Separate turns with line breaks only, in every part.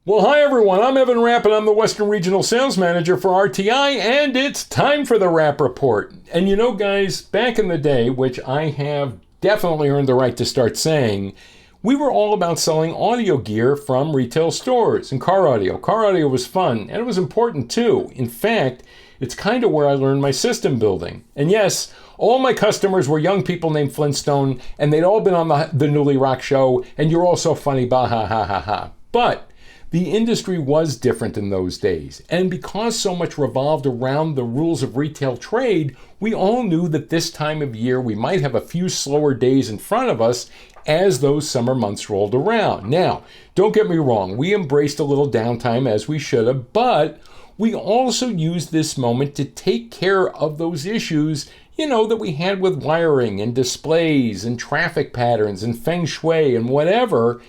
Well, hi everyone. I'm Evan Rapp and I'm the Western Regional Sales Manager for RTI, and it's time for the Rapp Report. And you know, guys, back in the day, which I have definitely earned the right to start saying, we were all about selling audio gear from retail stores and car audio. Car audio was fun, and it was important too. In fact, it's kind of where I learned my system building. And yes, all my customers were young people named Flintstone, and they'd all been on the Newly Rock show, and you're all so funny, bah ha ha ha ha. But the industry was different in those days, and because so much revolved around the rules of retail trade, we all knew that this time of year we might have a few slower days in front of us as those summer months rolled around. Now, don't get me wrong, we embraced a little downtime as we should have, but we also used this moment to take care of those issues, that we had with wiring and displays and traffic patterns and feng shui and whatever,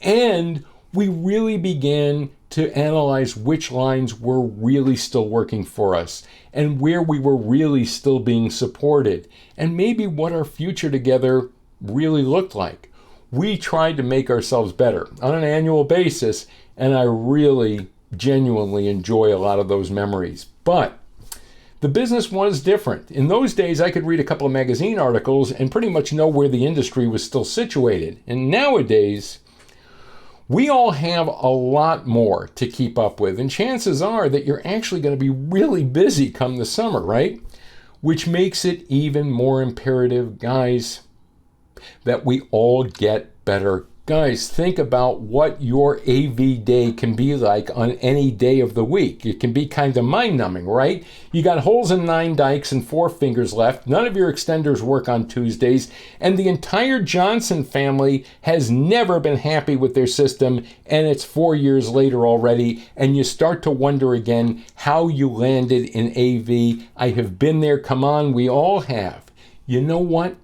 and we really began to analyze which lines were really still working for us and where we were really still being supported and maybe what our future together really looked like. We tried to make ourselves better on an annual basis, and I really genuinely enjoy a lot of those memories. But the business was different. In those days, I could read a couple of magazine articles and pretty much know where the industry was still situated. And nowadays, we all have a lot more to keep up with, and chances are that you're actually going to be really busy come the summer, right? Which makes it even more imperative, guys, that we all get better. Guys, think about what your AV day can be like on any day of the week. It can be kind of mind-numbing, right? You got holes in 9 dikes and 4 fingers left. None of your extenders work on Tuesdays. And the entire Johnson family has never been happy with their system. And it's 4 years later already. And you start to wonder again how you landed in AV. I have been there. Come on, we all have. You know what?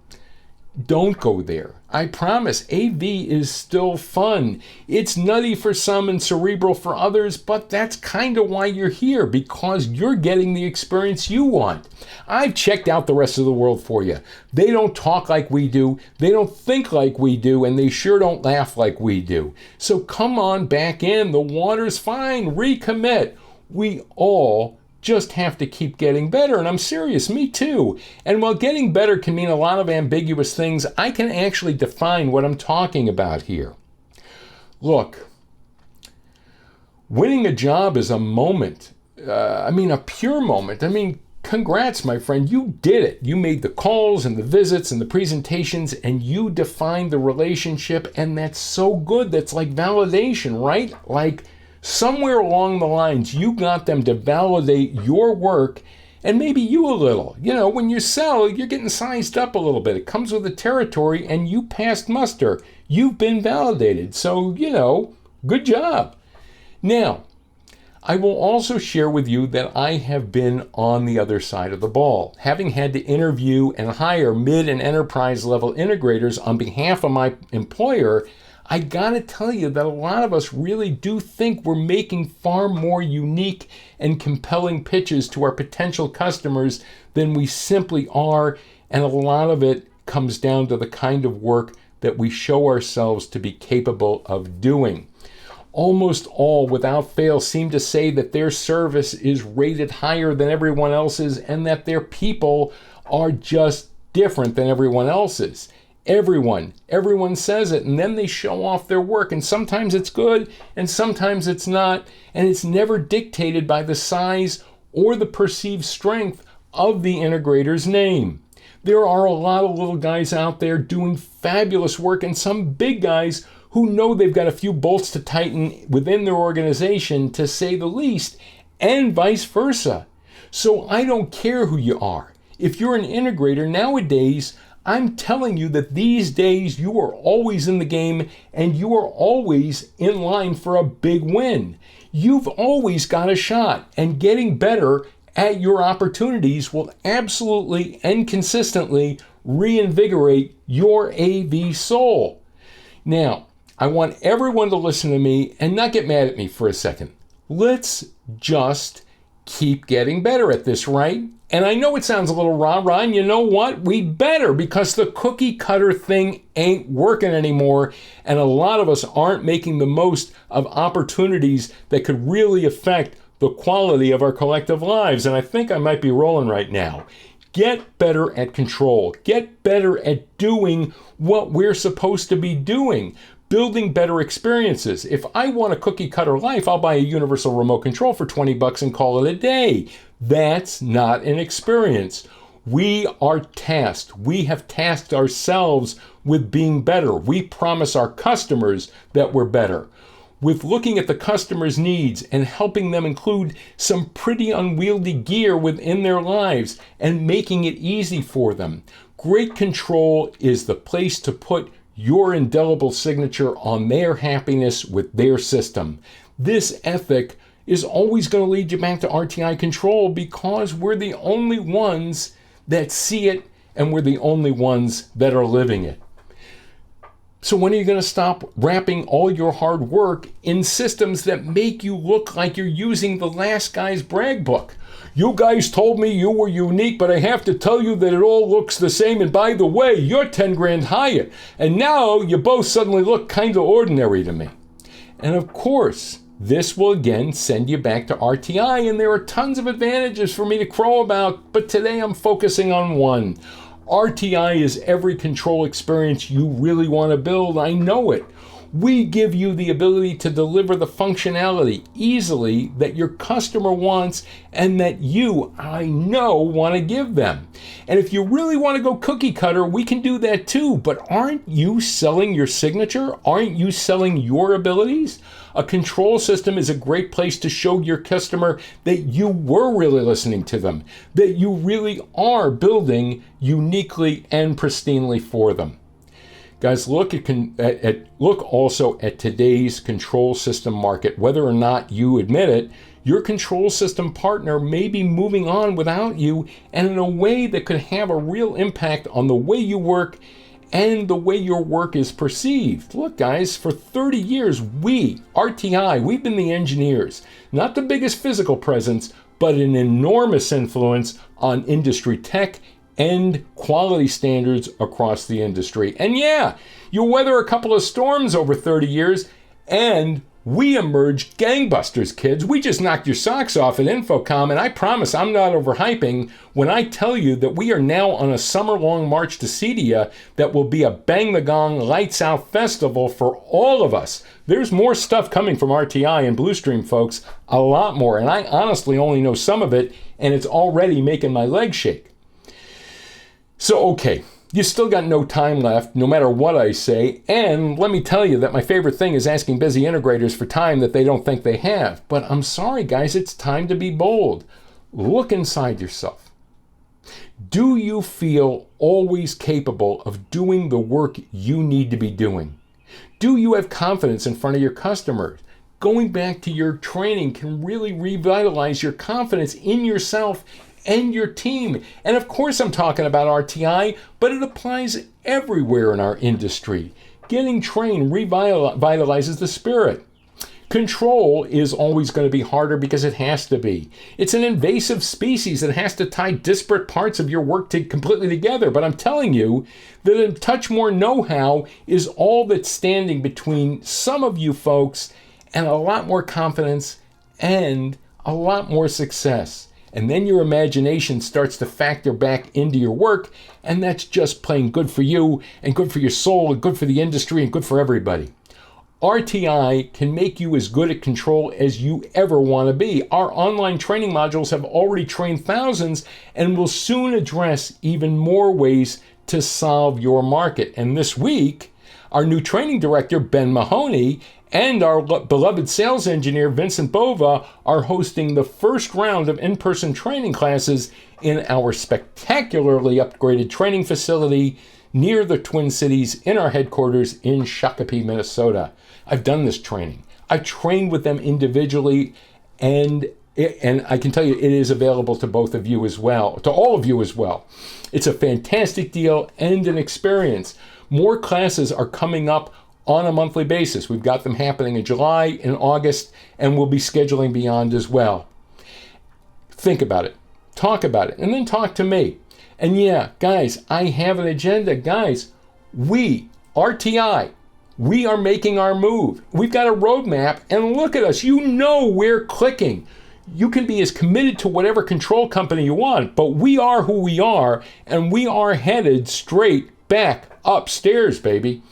Don't go there. I promise, AV is still fun. It's nutty for some and cerebral for others, but that's kind of why you're here, because you're getting the experience you want. I've checked out the rest of the world for you. They don't talk like we do, they don't think like we do, and they sure don't laugh like we do. So come on back in. The water's fine. Recommit. We all just have to keep getting better. And I'm serious, me too. And while getting better can mean a lot of ambiguous things, I can actually define what I'm talking about here. Look, winning a job is a moment. A pure moment. Congrats, my friend. You did it. You made the calls and the visits and the presentations, and you defined the relationship, and that's so good. That's like validation, right? Like, somewhere along the lines, you got them to validate your work and maybe you a little. When you sell, you're getting sized up a little bit. It comes with the territory and you passed muster. You've been validated. So, good job. Now, I will also share with you that I have been on the other side of the ball, having had to interview and hire mid and enterprise level integrators on behalf of my employer. I gotta tell you that a lot of us really do think we're making far more unique and compelling pitches to our potential customers than we simply are, and a lot of it comes down to the kind of work that we show ourselves to be capable of doing. Almost all, without fail, seem to say that their service is rated higher than everyone else's and that their people are just different than everyone else's. Everyone says it, and then they show off their work, and sometimes it's good and sometimes it's not, and it's never dictated by the size or the perceived strength of the integrator's name. There are a lot of little guys out there doing fabulous work, and some big guys who know they've got a few bolts to tighten within their organization, to say the least, and vice versa. So I don't care who you are. If you're an integrator nowadays, I'm telling you that these days you are always in the game and you are always in line for a big win. You've always got a shot, and getting better at your opportunities will absolutely and consistently reinvigorate your AV soul. Now, I want everyone to listen to me and not get mad at me for a second. Let's just keep getting better at this, right? And I know it sounds a little rah-rah, and you know what? We better, because the cookie cutter thing ain't working anymore, and a lot of us aren't making the most of opportunities that could really affect the quality of our collective lives. And I think I might be rolling right now. Get better at control. Get better at doing what we're supposed to be doing. Building better experiences. If I want a cookie cutter life, I'll buy a universal remote control for $20 and call it a day. That's not an experience. We are tasked. We have tasked ourselves with being better. We promise our customers that we're better. With looking at the customer's needs and helping them include some pretty unwieldy gear within their lives and making it easy for them. Great control is the place to put your indelible signature on their happiness with their system. This ethic is always going to lead you back to RTI Control, because we're the only ones that see it and we're the only ones that are living it. So when are you going to stop wrapping all your hard work in systems that make you look like you're using the last guy's brag book? You guys told me you were unique, but I have to tell you that it all looks the same. And by the way, you're 10 grand higher. And now you both suddenly look kind of ordinary to me. And of course, this will again send you back to RTI. And there are tons of advantages for me to crow about. But today I'm focusing on one. RTI is every control experience you really want to build. I know it. We give you the ability to deliver the functionality easily that your customer wants and that you, I know, want to give them. And if you really want to go cookie cutter, we can do that too. But aren't you selling your signature? Aren't you selling your abilities? A control system is a great place to show your customer that you were really listening to them, that you really are building uniquely and pristinely for them. Guys, look also at today's control system market. Whether or not you admit it, your control system partner may be moving on without you, and in a way that could have a real impact on the way you work and the way your work is perceived. Look, guys, for 30 years, we, RTI, we've been the engineers, not the biggest physical presence, but an enormous influence on industry tech and quality standards across the industry. And yeah, you weather a couple of storms over 30 years, and we emerged gangbusters, kids. We just knocked your socks off at Infocom, and I promise I'm not overhyping when I tell you that we are now on a summer-long march to Cedia that will be a bang-the-gong, lights-out festival for all of us. There's more stuff coming from RTI and Bluestream, folks, a lot more, and I honestly only know some of it, and it's already making my legs shake. So, okay, you still got no time left, no matter what I say. And let me tell you that my favorite thing is asking busy integrators for time that they don't think they have. But I'm sorry, guys, it's time to be bold. Look inside yourself. Do you feel always capable of doing the work you need to be doing? Do you have confidence in front of your customers? Going back to your training can really revitalize your confidence in yourself and your team. And of course I'm talking about RTI, but it applies everywhere in our industry. Getting trained revitalizes the spirit. Control is always going to be harder because it has to be. It's an invasive species that has to tie disparate parts of your work completely together. But I'm telling you that a touch more know-how is all that's standing between some of you folks and a lot more confidence and a lot more success. And then your imagination starts to factor back into your work, and that's just plain good for you and good for your soul and good for the industry and good for everybody. RTI can make you as good at control as you ever want to be. Our online training modules have already trained thousands and will soon address even more ways to solve your market. And this week, our new training director, Ben Mahoney, and our beloved sales engineer, Vincent Bova, are hosting the first round of in-person training classes in our spectacularly upgraded training facility near the Twin Cities in our headquarters in Shakopee, Minnesota. I've done this training. I've trained with them individually, and I can tell you it is available to both of you as well, to all of you as well. It's a fantastic deal and an experience. More classes are coming up on a monthly basis. We've got them happening in July and August, and we'll be scheduling beyond as well. Think about it. Talk about it. And then talk to me. And yeah, guys, I have an agenda. Guys, we, RTI, we are making our move. We've got a roadmap, and look at us. You know we're clicking. You can be as committed to whatever control company you want, but we are who we are, and we are headed straight back upstairs, baby.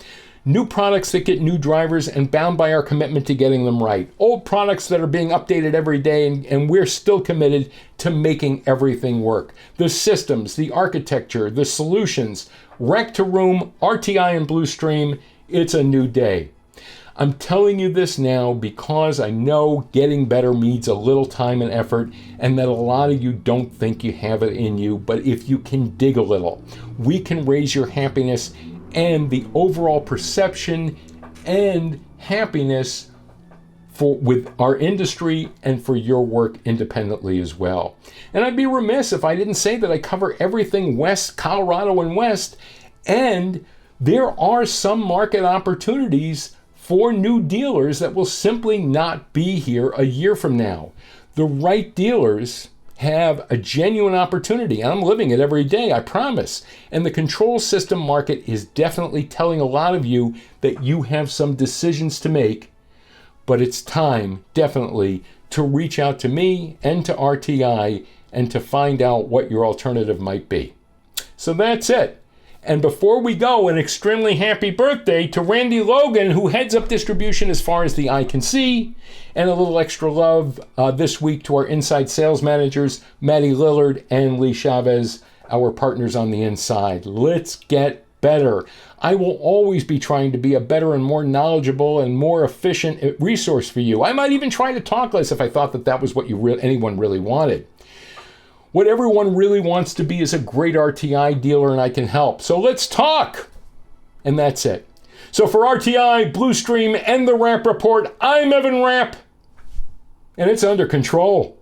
New products that get new drivers and bound by our commitment to getting them right. Old products that are being updated every day, and we're still committed to making everything work. The systems, the architecture, the solutions, Rec to Room, RTI and Bluestream, it's a new day. I'm telling you this now because I know getting better needs a little time and effort, and that a lot of you don't think you have it in you, but if you can dig a little, we can raise your happiness and the overall perception and happiness with our industry and for your work independently as well. And I'd be remiss if I didn't say that I cover everything West, Colorado and West, and there are some market opportunities for new dealers that will simply not be here a year from now. The right dealers have a genuine opportunity. I'm living it every day, I promise. And the control system market is definitely telling a lot of you that you have some decisions to make, but it's time, definitely, to reach out to me and to RTI and to find out what your alternative might be. So that's it. And before we go, an extremely happy birthday to Randy Logan, who heads up distribution as far as the eye can see. And a little extra love this week to our inside sales managers, Maddie Lillard and Lee Chavez, our partners on the inside. Let's get better. I will always be trying to be a better and more knowledgeable and more efficient resource for you. I might even try to talk less if I thought that was what anyone really wanted. What everyone really wants to be is a great RTI dealer, and I can help. So let's talk. And that's it. So for RTI, Bluestream, and the Rapp Report, I'm Evan Rapp, and it's under control.